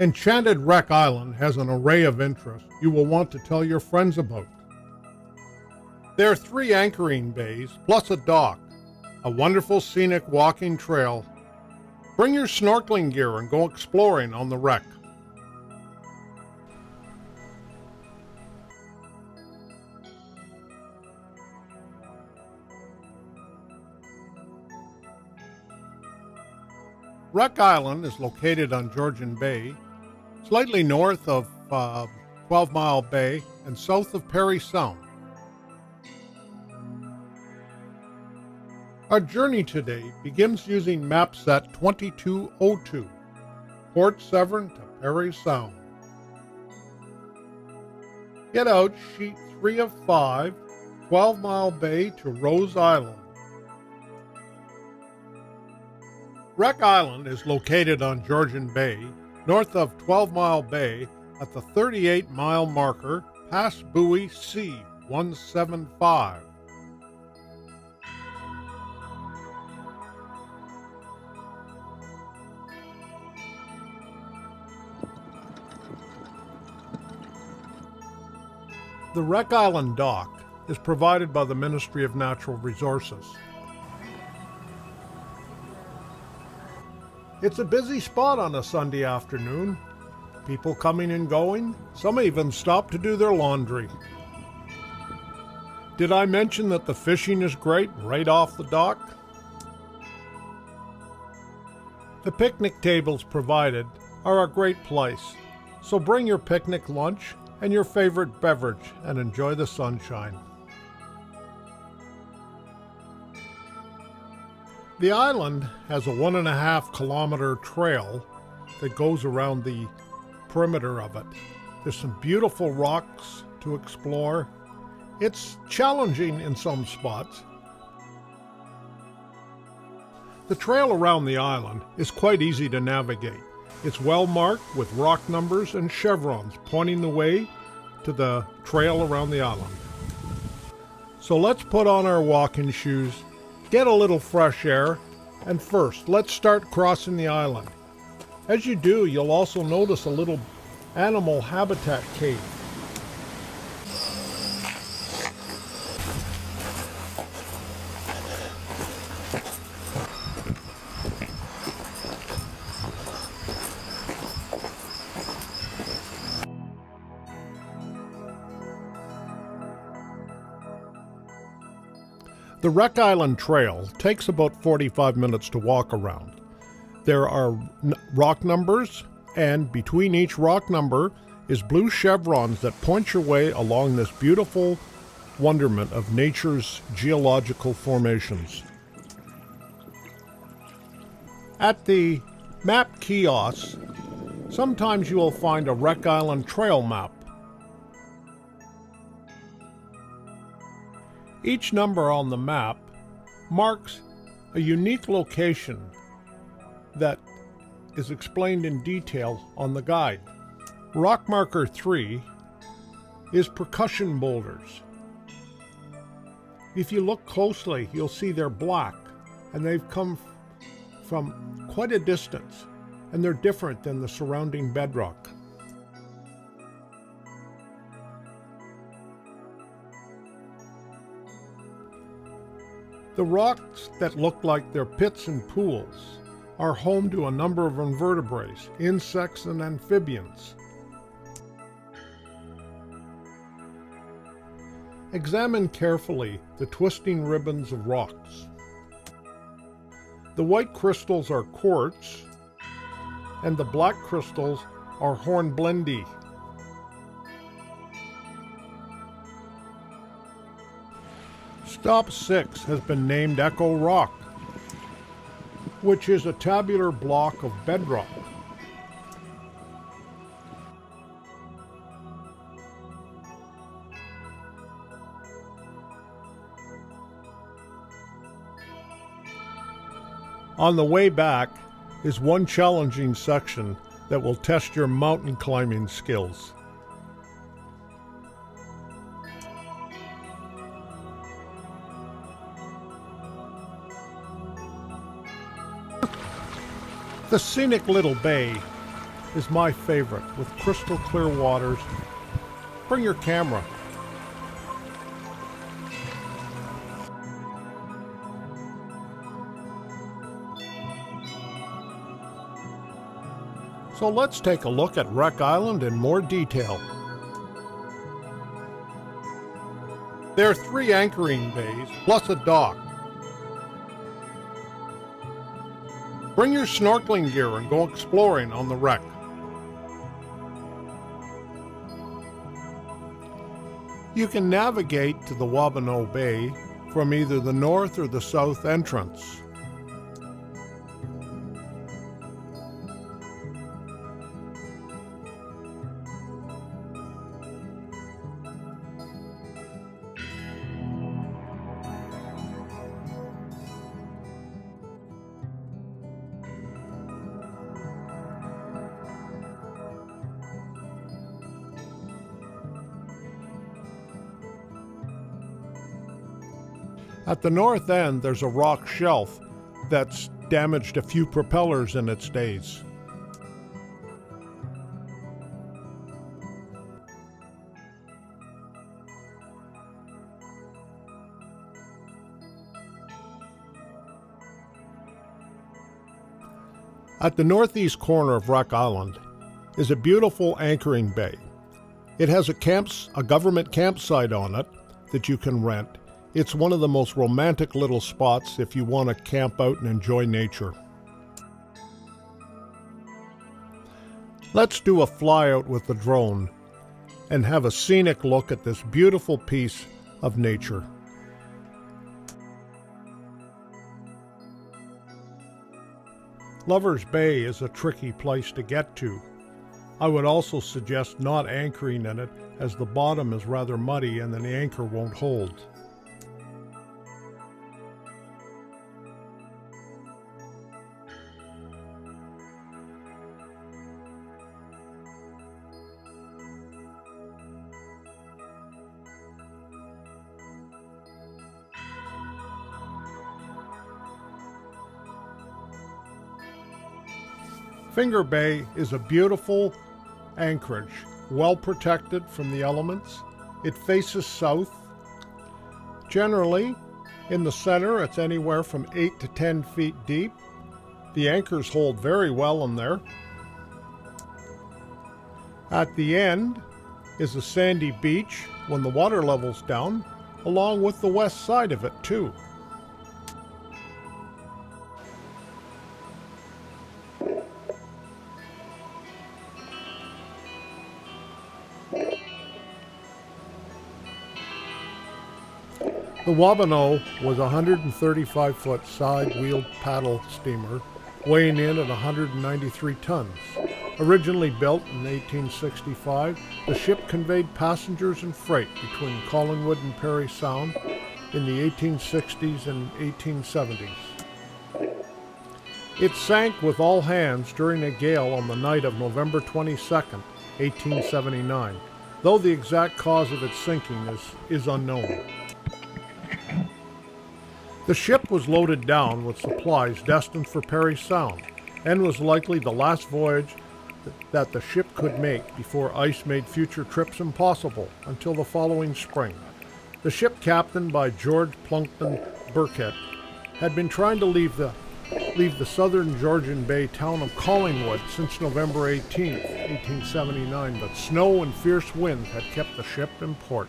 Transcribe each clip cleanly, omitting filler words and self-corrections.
Enchanted Wreck Island has an array of interests you will want to tell your friends about. There are 3 anchoring bays, plus a dock, a wonderful scenic walking trail. Bring your snorkeling gear and go exploring on the wreck. Wreck Island is located on Georgian Bay, slightly north of 12 Mile Bay and south of Parry Sound. Our journey today begins using map set 2202, Port Severn to Parry Sound. Get out sheet 3 of 5, 12 Mile Bay to Rose Island. Wreck Island is located on Georgian Bay, north of 12 Mile Bay at the 38-mile marker past buoy C-175. The Wreck Island dock is provided by the Ministry of Natural Resources. It's a busy spot on a Sunday afternoon. People coming and going. Some even stop to do their laundry. Did I mention that the fishing is great right off the dock? The picnic tables provided are a great place, so bring your picnic lunch and your favorite beverage and enjoy the sunshine. The island has a 1.5-kilometer trail that goes around the perimeter of it. There's some beautiful rocks to explore. It's challenging in some spots. The trail around the island is quite easy to navigate. It's well marked with rock numbers and chevrons pointing the way to the trail around the island. So let's put on our walking shoes, get a little fresh air, and first, let's start crossing the island. As you do, you'll also notice a little animal habitat cave. The Wreck Island Trail takes about 45 minutes to walk around. There are rock numbers, and between each rock number is blue chevrons that point your way along this beautiful wonderment of nature's geological formations. At the map kiosks, sometimes you will find a Wreck Island Trail map. Each number on the map marks a unique location that is explained in detail on the guide. Rock marker 3 is percussion boulders. If you look closely, you'll see they're black, and they've come from quite a distance, and they're different than the surrounding bedrock. The rocks that look like they're pits and pools are home to a number of invertebrates, insects, and amphibians. Examine carefully the twisting ribbons of rocks. The white crystals are quartz, and the black crystals are hornblende. Stop 6 has been named Echo Rock, which is a tabular block of bedrock. On the way back is one challenging section that will test your mountain climbing skills. The scenic little bay is my favorite, with crystal clear waters. Bring your camera. So let's take a look at Wreck Island in more detail. There are 3 anchoring bays, plus a dock. Bring your snorkeling gear and go exploring on the wreck. You can navigate to the Wabano Bay from either the north or the south entrance. At the north end, there's a rock shelf that's damaged a few propellers in its days. At the northeast corner of Wreck Island is a beautiful anchoring bay. It has a government campsite on it that you can rent. It's one of the most romantic little spots if you want to camp out and enjoy nature. Let's do a flyout with the drone and have a scenic look at this beautiful piece of nature. Lover's Bay is a tricky place to get to. I would also suggest not anchoring in it, as the bottom is rather muddy and the anchor won't hold. Finger Bay is a beautiful anchorage, well protected from the elements. It faces south. Generally, in the center, it's anywhere from 8 to 10 feet deep. The anchors hold very well in there. At the end is a sandy beach when the water level's down, along with the west side of it too. The Wabano was a 135-foot side-wheeled paddle steamer weighing in at 193 tons. Originally built in 1865, the ship conveyed passengers and freight between Collingwood and Parry Sound in the 1860s and 1870s. It sank with all hands during a gale on the night of November 22, 1879, though the exact cause of its sinking is unknown. The ship was loaded down with supplies destined for Parry Sound and was likely the last voyage that the ship could make before ice made future trips impossible until the following spring. The ship, captained by George Plunkton Burkett, had been trying to leave the southern Georgian Bay town of Collingwood since November 18, 1879, but snow and fierce winds had kept the ship in port.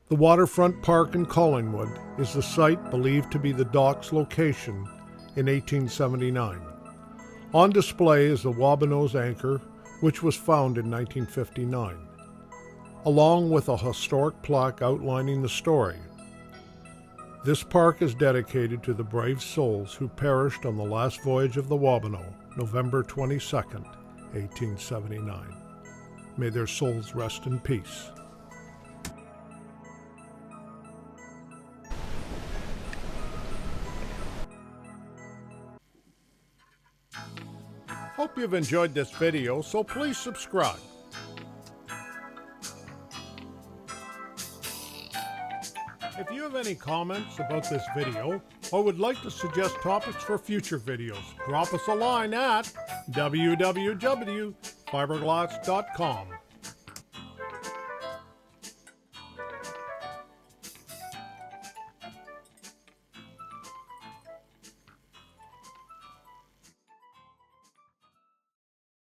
The Waterfront Park in Collingwood is the site believed to be the dock's location in 1879. On display is the Wabano's anchor, which was found in 1959, along with a historic plaque outlining the story. This park is dedicated to the brave souls who perished on the last voyage of the Wabano, November 22nd, 1879. May their souls rest in peace. Hope you've enjoyed this video, so please subscribe. If you have any comments about this video or would like to suggest topics for future videos, drop us a line at www.fiberglass.com.